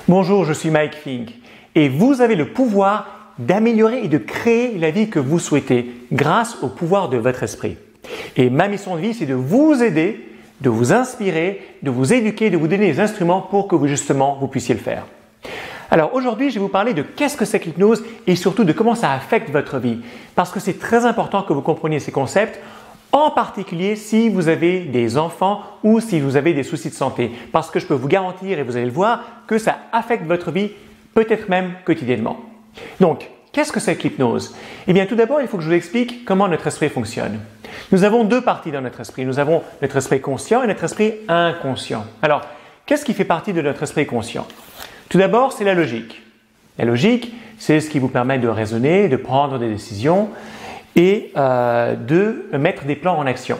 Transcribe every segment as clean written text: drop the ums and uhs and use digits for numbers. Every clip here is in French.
Bonjour, je suis Mike Fink et vous avez le pouvoir d'améliorer et de créer la vie que vous souhaitez grâce au pouvoir de votre esprit. Et ma mission de vie, c'est de vous aider, de vous inspirer, de vous éduquer, de vous donner les instruments pour que vous puissiez le faire. Alors aujourd'hui, je vais vous parler de qu'est-ce que c'est que l'hypnose et surtout de comment ça affecte votre vie. Parce que c'est très important que vous compreniez ces concepts, en particulier si vous avez des enfants ou si vous avez des soucis de santé. Parce que je peux vous garantir, et vous allez le voir, que ça affecte votre vie, peut-être même quotidiennement. Donc, qu'est-ce que c'est que l'hypnose? Eh bien, tout d'abord, il faut que je vous explique comment notre esprit fonctionne. Nous avons deux parties dans notre esprit. Nous avons notre esprit conscient et notre esprit inconscient. Alors, qu'est-ce qui fait partie de notre esprit conscient? Tout d'abord, c'est la logique. La logique, c'est ce qui vous permet de raisonner, de prendre des décisions et de mettre des plans en action.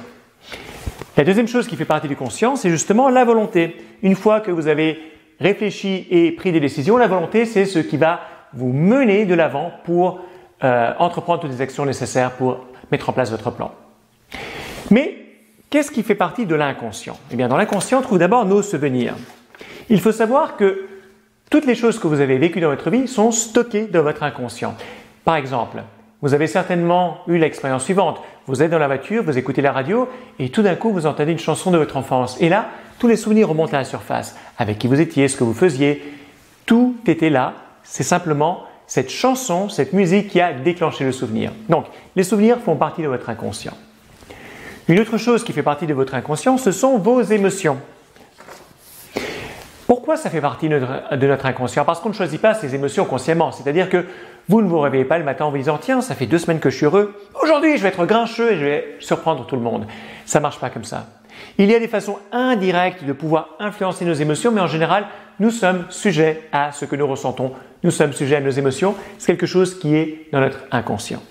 La deuxième chose qui fait partie du conscient, c'est justement la volonté. Une fois que vous avez réfléchi et pris des décisions, la volonté, c'est ce qui va vous mener de l'avant pour entreprendre toutes les actions nécessaires pour mettre en place votre plan. Mais qu'est-ce qui fait partie de l'inconscient? Eh bien, dans l'inconscient, on trouve d'abord nos souvenirs. Il faut savoir que toutes les choses que vous avez vécues dans votre vie sont stockées dans votre inconscient. Par exemple, vous avez certainement eu l'expérience suivante. Vous êtes dans la voiture, vous écoutez la radio et tout d'un coup, vous entendez une chanson de votre enfance. Et là, tous les souvenirs remontent à la surface. Avec qui vous étiez, ce que vous faisiez, tout était là. C'est simplement cette chanson, cette musique qui a déclenché le souvenir. Donc, les souvenirs font partie de votre inconscient. Une autre chose qui fait partie de votre inconscient, ce sont vos émotions. Pourquoi ça fait partie de notre inconscient? Parce qu'on ne choisit pas ses émotions consciemment. C'est-à-dire que vous ne vous réveillez pas le matin en vous disant « Tiens, ça fait 2 semaines que je suis heureux. Aujourd'hui, je vais être grincheux et je vais surprendre tout le monde. » Ça ne marche pas comme ça. Il y a des façons indirectes de pouvoir influencer nos émotions, mais en général, nous sommes sujets à ce que nous ressentons. Nous sommes sujets à nos émotions. C'est quelque chose qui est dans notre inconscient.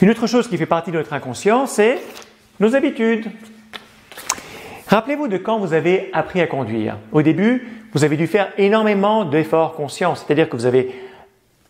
Une autre chose qui fait partie de notre inconscient, c'est nos habitudes. Rappelez-vous de quand vous avez appris à conduire. Au début, vous avez dû faire énormément d'efforts conscients, c'est-à-dire que vous avez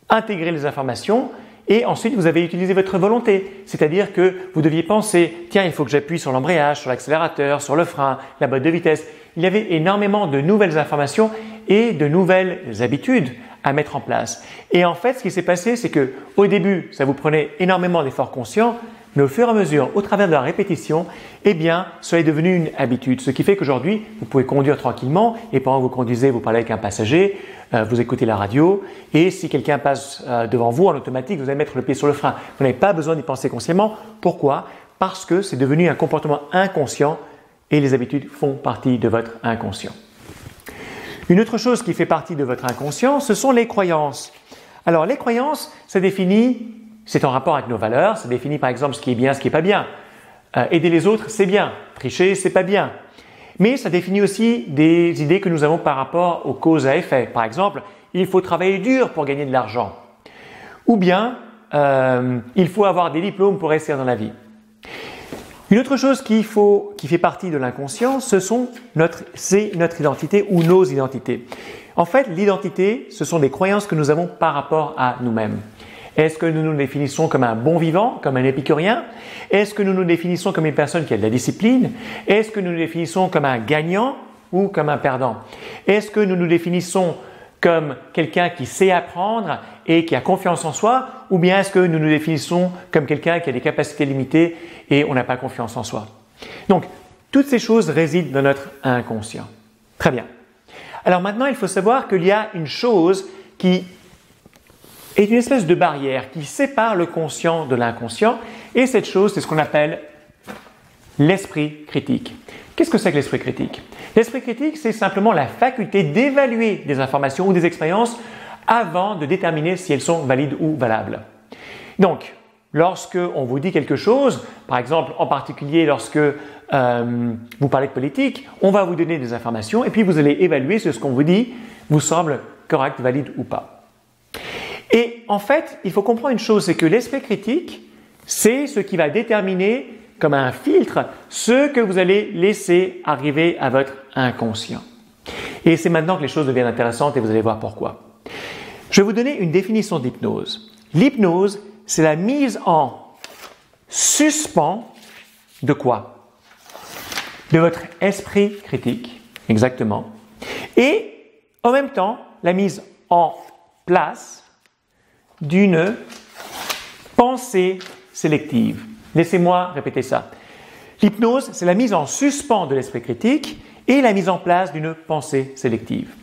intégré les informations et ensuite vous avez utilisé votre volonté, c'est-à-dire que vous deviez penser « Tiens, il faut que j'appuie sur l'embrayage, sur l'accélérateur, sur le frein, la boîte de vitesse ». Il y avait énormément de nouvelles informations et de nouvelles habitudes à mettre en place. Et en fait, ce qui s'est passé, c'est que au début, ça vous prenait énormément d'efforts conscients, mais au fur et à mesure, au travers de la répétition, eh bien, cela est devenu une habitude. Ce qui fait qu'aujourd'hui, vous pouvez conduire tranquillement et pendant que vous conduisez, vous parlez avec un passager, vous écoutez la radio et si quelqu'un passe devant vous en automatique, vous allez mettre le pied sur le frein. Vous n'avez pas besoin d'y penser consciemment. Pourquoi? Parce que c'est devenu un comportement inconscient et les habitudes font partie de votre inconscient. Une autre chose qui fait partie de votre inconscient, ce sont les croyances. Alors, les croyances, ça définit, c'est en rapport avec nos valeurs, ça définit par exemple ce qui est bien, ce qui n'est pas bien. Aider les autres, c'est bien. Tricher, c'est pas bien. Mais ça définit aussi des idées que nous avons par rapport aux causes à effet. Par exemple, il faut travailler dur pour gagner de l'argent. Ou bien, il faut avoir des diplômes pour réussir dans la vie. Une autre chose qui fait partie de l'inconscient, c'est notre identité ou nos identités. En fait, l'identité, ce sont des croyances que nous avons par rapport à nous-mêmes. Est-ce que nous nous définissons comme un bon vivant, comme un épicurien? Est-ce que nous nous définissons comme une personne qui a de la discipline? Est-ce que nous nous définissons comme un gagnant ou comme un perdant? Est-ce que nous nous définissons comme quelqu'un qui sait apprendre et qui a confiance en soi? Ou bien est-ce que nous nous définissons comme quelqu'un qui a des capacités limitées et on n'a pas confiance en soi? Donc, toutes ces choses résident dans notre inconscient. Très bien. Alors maintenant, il faut savoir qu'il y a une chose qui est une espèce de barrière qui sépare le conscient de l'inconscient et cette chose, c'est ce qu'on appelle l'esprit critique. Qu'est-ce que c'est que l'esprit critique? L'esprit critique, c'est simplement la faculté d'évaluer des informations ou des expériences avant de déterminer si elles sont valides ou valables. Donc, lorsque on vous dit quelque chose, par exemple, en particulier lorsque vous parlez de politique, on va vous donner des informations et puis vous allez évaluer si ce qu'on vous dit vous semble correct, valide ou pas. Et en fait, il faut comprendre une chose, c'est que l'esprit critique, c'est ce qui va déterminer comme un filtre ce que vous allez laisser arriver à votre inconscient. Et c'est maintenant que les choses deviennent intéressantes et vous allez voir pourquoi. Je vais vous donner une définition d'hypnose. L'hypnose, c'est la mise en suspens de quoi? De votre esprit critique, exactement. Et en même temps la mise en place d'une pensée sélective. Laissez-moi répéter ça. L'hypnose, c'est la mise en suspens de l'esprit critique et la mise en place d'une pensée sélective.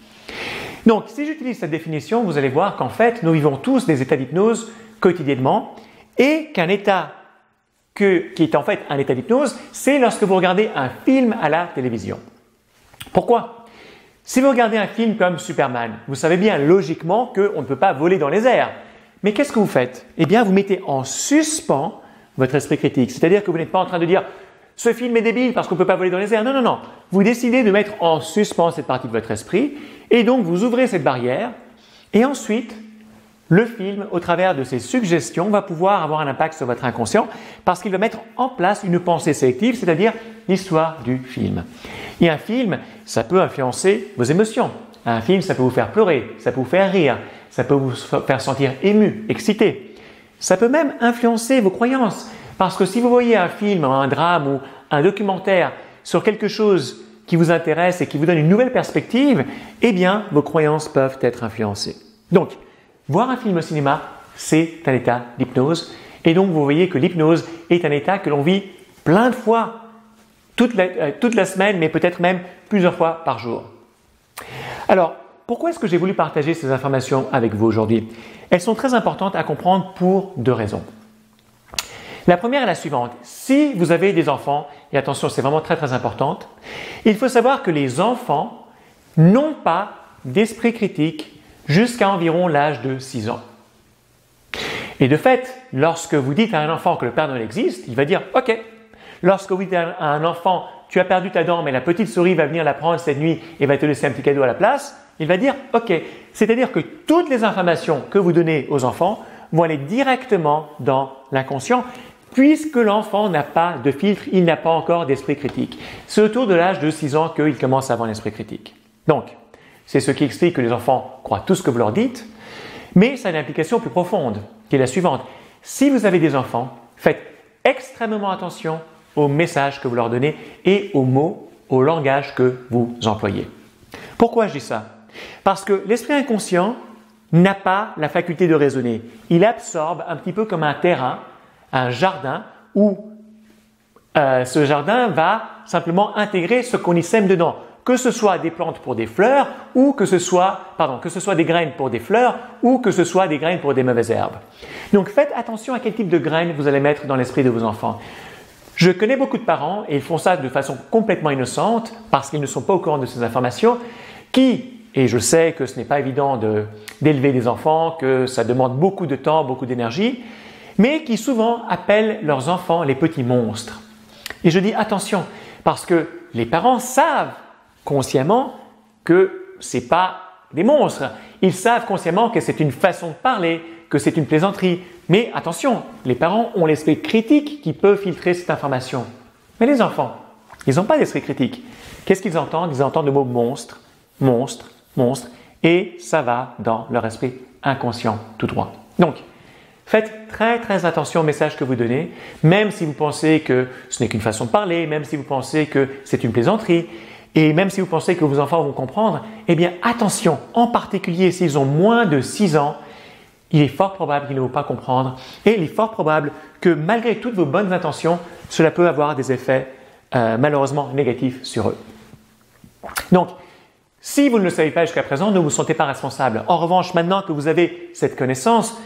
Donc, si j'utilise cette définition, vous allez voir qu'en fait, nous vivons tous des états d'hypnose quotidiennement et qu'un état qui est en fait un état d'hypnose, c'est lorsque vous regardez un film à la télévision. Pourquoi ? Si vous regardez un film comme Superman, vous savez bien logiquement qu'on ne peut pas voler dans les airs. Mais qu'est-ce que vous faites ? Eh bien, vous mettez en suspens votre esprit critique. C'est-à-dire que vous n'êtes pas en train de dire « ce film est débile parce qu'on ne peut pas voler dans les airs ». Non, non, non. Vous décidez de mettre en suspens cette partie de votre esprit et donc vous ouvrez cette barrière et ensuite, le film, au travers de ses suggestions, va pouvoir avoir un impact sur votre inconscient parce qu'il va mettre en place une pensée sélective, c'est-à-dire l'histoire du film. Et un film, ça peut influencer vos émotions. Un film, ça peut vous faire pleurer, ça peut vous faire rire, ça peut vous faire sentir ému, excité. Ça peut même influencer vos croyances. Parce que si vous voyez un film, un drame ou un documentaire sur quelque chose qui vous intéresse et qui vous donne une nouvelle perspective, eh bien, vos croyances peuvent être influencées. Donc, voir un film au cinéma, c'est un état d'hypnose. Et donc, vous voyez que l'hypnose est un état que l'on vit plein de fois, toute la semaine, mais peut-être même plusieurs fois par jour. Alors, pourquoi est-ce que j'ai voulu partager ces informations avec vous aujourd'hui ? Elles sont très importantes à comprendre pour deux raisons. La première est la suivante. Si vous avez des enfants, et attention, c'est vraiment très très important, il faut savoir que les enfants n'ont pas d'esprit critique jusqu'à environ l'âge de 6 ans. Et de fait, lorsque vous dites à un enfant que le Père Noël existe, il va dire « OK ». Lorsque vous dites à un enfant « tu as perdu ta dent, mais la petite souris va venir la prendre cette nuit et va te laisser un petit cadeau à la place », il va dire « OK ». C'est-à-dire que toutes les informations que vous donnez aux enfants vont aller directement dans l'inconscient puisque l'enfant n'a pas de filtre, il n'a pas encore d'esprit critique. C'est autour de l'âge de 6 ans qu'il commence à avoir un esprit critique. Donc, c'est ce qui explique que les enfants croient tout ce que vous leur dites, mais ça a une implication plus profonde, qui est la suivante. Si vous avez des enfants, faites extrêmement attention aux messages que vous leur donnez et aux mots, au langage que vous employez. Pourquoi je dis ça ? Parce que l'esprit inconscient n'a pas la faculté de raisonner. Il absorbe un petit peu comme un terrain, un jardin où ce jardin va simplement intégrer ce qu'on y sème dedans. Que ce soit des plantes pour des fleurs ou que ce soit des graines pour des fleurs ou que ce soit des graines pour des mauvaises herbes. Donc faites attention à quel type de graines vous allez mettre dans l'esprit de vos enfants. Je connais beaucoup de parents et ils font ça de façon complètement innocente parce qu'ils ne sont pas au courant de ces informations et je sais que ce n'est pas évident d'élever des enfants, que ça demande beaucoup de temps, beaucoup d'énergie, mais qui souvent appellent leurs enfants les petits monstres. Et je dis attention parce que les parents savent consciemment que ce n'est pas des monstres. Ils savent consciemment que c'est une façon de parler, que c'est une plaisanterie. Mais attention, les parents ont l'esprit critique qui peut filtrer cette information. Mais les enfants, ils n'ont pas d'esprit critique. Qu'est-ce qu'ils entendent ? Ils entendent le mot monstre, monstre, monstre, et ça va dans leur esprit inconscient tout droit. Donc, faites très très attention au message que vous donnez, même si vous pensez que ce n'est qu'une façon de parler, même si vous pensez que c'est une plaisanterie, et même si vous pensez que vos enfants vont comprendre, eh bien attention, en particulier s'ils ont moins de 6 ans, il est fort probable qu'ils ne vont pas comprendre et il est fort probable que malgré toutes vos bonnes intentions, cela peut avoir des effets malheureusement négatifs sur eux. Donc, si vous ne le savez pas jusqu'à présent, ne vous sentez pas responsable. En revanche, maintenant que vous avez cette connaissance,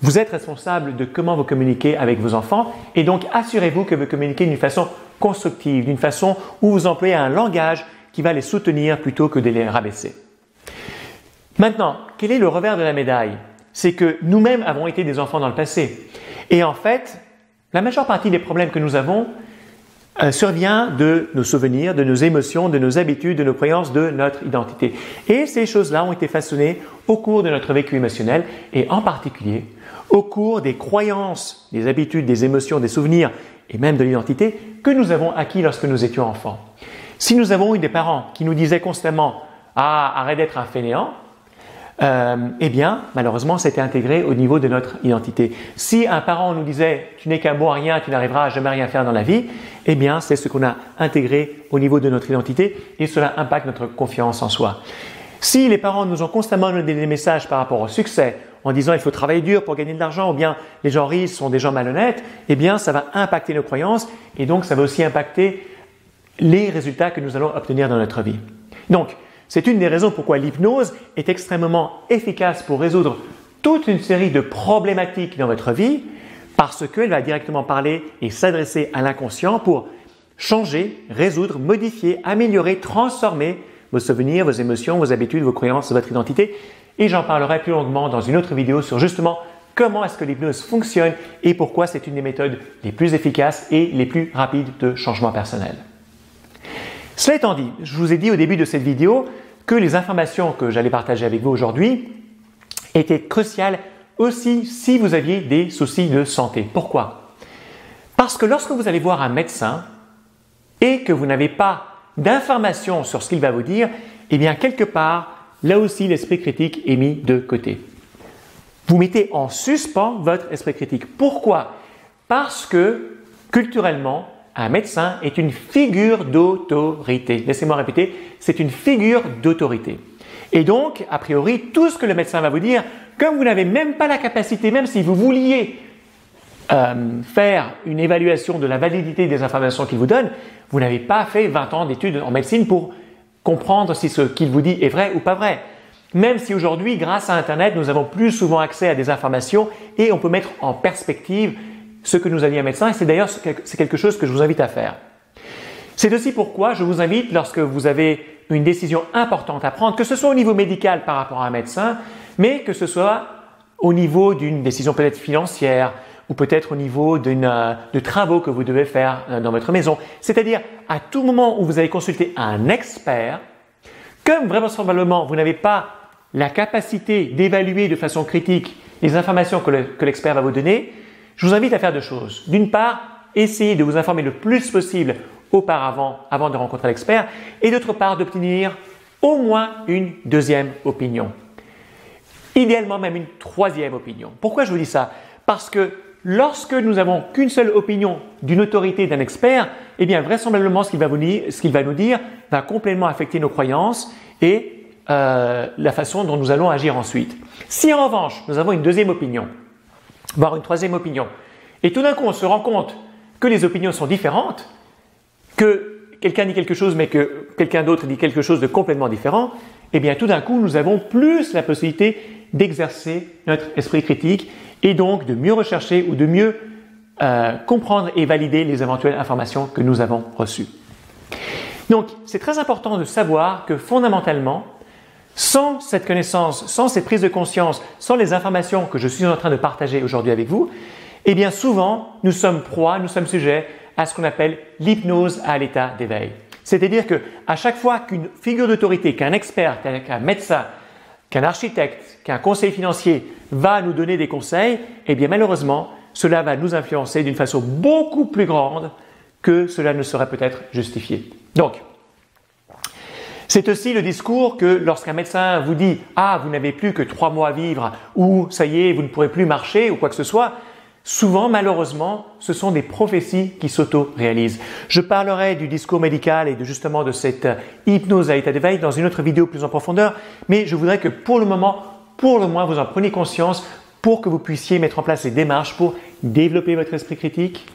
vous êtes responsable de comment vous communiquez avec vos enfants et donc assurez-vous que vous communiquez d'une façon constructive, d'une façon où vous employez un langage qui va les soutenir plutôt que de les rabaisser. Maintenant, quel est le revers de la médaille ? C'est que nous-mêmes avons été des enfants dans le passé. Et en fait, la majeure partie des problèmes que nous avons survient de nos souvenirs, de nos émotions, de nos habitudes, de nos croyances, de notre identité. Et ces choses-là ont été façonnées au cours de notre vécu émotionnel et en particulier au cours des croyances, des habitudes, des émotions, des souvenirs et même de l'identité que nous avons acquis lorsque nous étions enfants. Si nous avons eu des parents qui nous disaient constamment « Ah, arrête d'être un fainéant », eh bien, malheureusement, c'était intégré au niveau de notre identité. Si un parent nous disait « tu n'es qu'un bon à rien, tu n'arriveras à jamais rien faire dans la vie », eh bien, c'est ce qu'on a intégré au niveau de notre identité et cela impacte notre confiance en soi. Si les parents nous ont constamment donné des messages par rapport au succès, en disant il faut travailler dur pour gagner de l'argent, ou bien les gens riches sont des gens malhonnêtes, eh bien ça va impacter nos croyances et donc ça va aussi impacter les résultats que nous allons obtenir dans notre vie. Donc, c'est une des raisons pourquoi l'hypnose est extrêmement efficace pour résoudre toute une série de problématiques dans votre vie, parce qu'elle va directement parler et s'adresser à l'inconscient pour changer, résoudre, modifier, améliorer, transformer vos souvenirs, vos émotions, vos habitudes, vos croyances, votre identité. Et j'en parlerai plus longuement dans une autre vidéo sur justement comment est-ce que l'hypnose fonctionne et pourquoi c'est une des méthodes les plus efficaces et les plus rapides de changement personnel. Cela étant dit, je vous ai dit au début de cette vidéo que les informations que j'allais partager avec vous aujourd'hui étaient cruciales aussi si vous aviez des soucis de santé. Pourquoi? Parce que lorsque vous allez voir un médecin et que vous n'avez pas d'informations sur ce qu'il va vous dire, eh bien quelque part, là aussi l'esprit critique est mis de côté. Vous mettez en suspens votre esprit critique. Pourquoi? Parce que culturellement, un médecin est une figure d'autorité. Laissez-moi répéter, c'est une figure d'autorité. Et donc, a priori, tout ce que le médecin va vous dire, comme vous n'avez même pas la capacité, même si vous vouliez faire une évaluation de la validité des informations qu'il vous donne, vous n'avez pas fait 20 ans d'études en médecine pour comprendre si ce qu'il vous dit est vrai ou pas vrai. Même si aujourd'hui, grâce à Internet, nous avons plus souvent accès à des informations et on peut mettre en perspective ce que nous a dit un médecin, et c'est d'ailleurs quelque chose que je vous invite à faire. C'est aussi pourquoi je vous invite, lorsque vous avez une décision importante à prendre, que ce soit au niveau médical par rapport à un médecin, mais que ce soit au niveau d'une décision peut-être financière ou peut-être au niveau de travaux que vous devez faire dans votre maison. C'est-à-dire, à tout moment où vous allez consulter un expert, comme vraisemblablement vous n'avez pas la capacité d'évaluer de façon critique les informations que l'expert va vous donner, je vous invite à faire deux choses. D'une part, essayez de vous informer le plus possible auparavant, avant de rencontrer l'expert, et d'autre part, d'obtenir au moins une deuxième opinion. Idéalement même une troisième opinion. Pourquoi je vous dis ça? Parce que lorsque nous n'avons qu'une seule opinion d'une autorité, d'un expert, eh bien vraisemblablement ce qu'il va nous dire va complètement affecter nos croyances et la façon dont nous allons agir ensuite. Si en revanche, nous avons une deuxième opinion, voire une troisième opinion, et tout d'un coup on se rend compte que les opinions sont différentes, que quelqu'un dit quelque chose mais que quelqu'un d'autre dit quelque chose de complètement différent, eh bien tout d'un coup nous avons plus la possibilité d'exercer notre esprit critique et donc de mieux rechercher ou de mieux comprendre et valider les éventuelles informations que nous avons reçues. Donc c'est très important de savoir que fondamentalement, sans cette connaissance, sans cette prise de conscience, sans les informations que je suis en train de partager aujourd'hui avec vous, eh bien souvent nous sommes proies, nous sommes sujets à ce qu'on appelle l'hypnose à l'état d'éveil. C'est-à-dire qu'à chaque fois qu'une figure d'autorité, qu'un expert, qu'un médecin, qu'un architecte, qu'un conseiller financier va nous donner des conseils, eh bien malheureusement, cela va nous influencer d'une façon beaucoup plus grande que cela ne serait peut-être justifié. Donc, c'est aussi le discours que lorsqu'un médecin vous dit « Ah, vous n'avez plus que 3 mois à vivre » ou « Ça y est, vous ne pourrez plus marcher » ou quoi que ce soit, souvent, malheureusement, ce sont des prophéties qui s'auto-réalisent. Je parlerai du discours médical et justement de cette hypnose à l'état d'éveil dans une autre vidéo plus en profondeur, mais je voudrais que pour le moment, pour le moins, vous en preniez conscience pour que vous puissiez mettre en place les démarches pour développer votre esprit critique,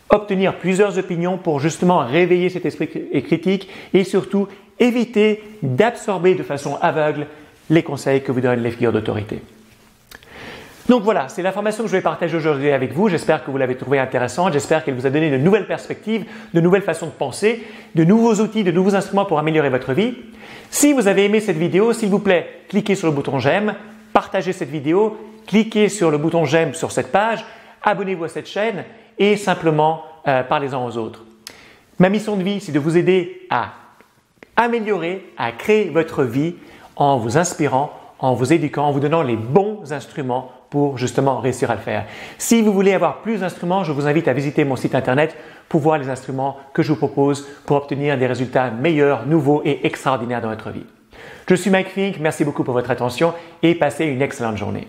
obtenir plusieurs opinions pour justement réveiller cet esprit critique et surtout éviter d'absorber de façon aveugle les conseils que vous donnent les figures d'autorité. Donc voilà, c'est l'information que je vais partager aujourd'hui avec vous. J'espère que vous l'avez trouvée intéressante. J'espère qu'elle vous a donné de nouvelles perspectives, de nouvelles façons de penser, de nouveaux outils, de nouveaux instruments pour améliorer votre vie. Si vous avez aimé cette vidéo, s'il vous plaît, cliquez sur le bouton j'aime, partagez cette vidéo, cliquez sur le bouton j'aime sur cette page, abonnez-vous à cette chaîne et simplement parlez-en aux autres. Ma mission de vie, c'est de vous aider à améliorer, à créer votre vie en vous inspirant, en vous éduquant, en vous donnant les bons instruments pour justement réussir à le faire. Si vous voulez avoir plus d'instruments, je vous invite à visiter mon site internet pour voir les instruments que je vous propose pour obtenir des résultats meilleurs, nouveaux et extraordinaires dans votre vie. Je suis Mike Fink, merci beaucoup pour votre attention et passez une excellente journée.